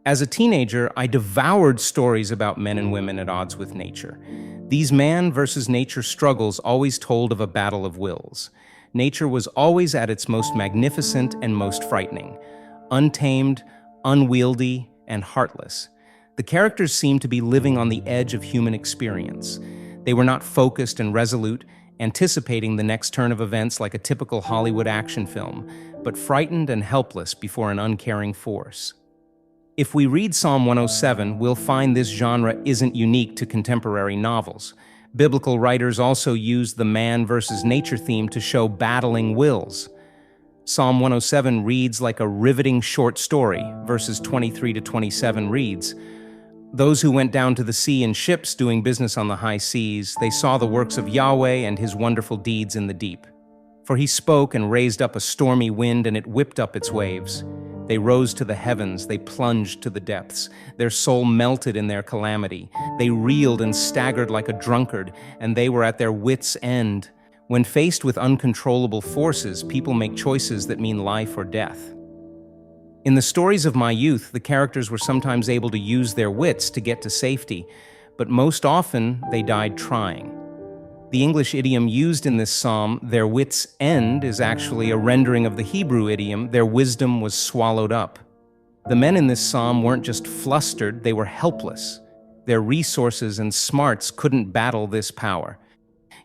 As a teenager, I devoured stories about men and women at odds with nature. These man versus nature struggles always told of a battle of wills. Nature was always at its most magnificent and most frightening, untamed, unwieldy, and heartless. The characters seemed to be living on the edge of human experience. They were not focused and resolute, anticipating the next turn of events like a typical Hollywood action film, but frightened and helpless before an uncaring force. If we read Psalm 107, we'll find this genre isn't unique to contemporary novels. Biblical writers also used the man versus nature theme to show battling wills. Psalm 107 reads like a riveting short story. Verses 23 to 27 reads, "Those who went down to the sea in ships doing business on the high seas, they saw the works of Yahweh and his wonderful deeds in the deep. For he spoke and raised up a stormy wind, and it whipped up its waves. They rose to the heavens, they plunged to the depths. Their soul melted in their calamity. They reeled and staggered like a drunkard, and they were at their wits' end." When faced with uncontrollable forces, people make choices that mean life or death. In the stories of my youth, the characters were sometimes able to use their wits to get to safety, but most often they died trying. The English idiom used in this psalm, "their wits' end," is actually a rendering of the Hebrew idiom, "their wisdom was swallowed up." The men in this psalm weren't just flustered, they were helpless. Their resources and smarts couldn't battle this power.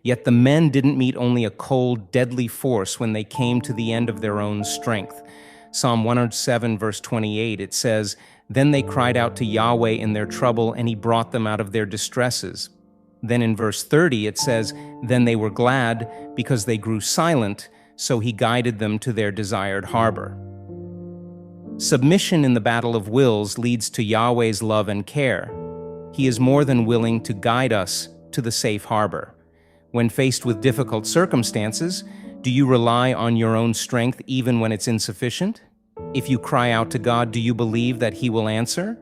Yet the men didn't meet only a cold, deadly force when they came to the end of their own strength. Psalm 107, verse 28, it says, "Then they cried out to Yahweh in their trouble, and he brought them out of their distresses." Then in verse 30, it says, "Then they were glad because they grew silent, so he guided them to their desired harbor." Submission in the battle of wills leads to Yahweh's love and care. He is more than willing to guide us to the safe harbor. When faced with difficult circumstances, do you rely on your own strength even when it's insufficient? If you cry out to God, do you believe that He will answer?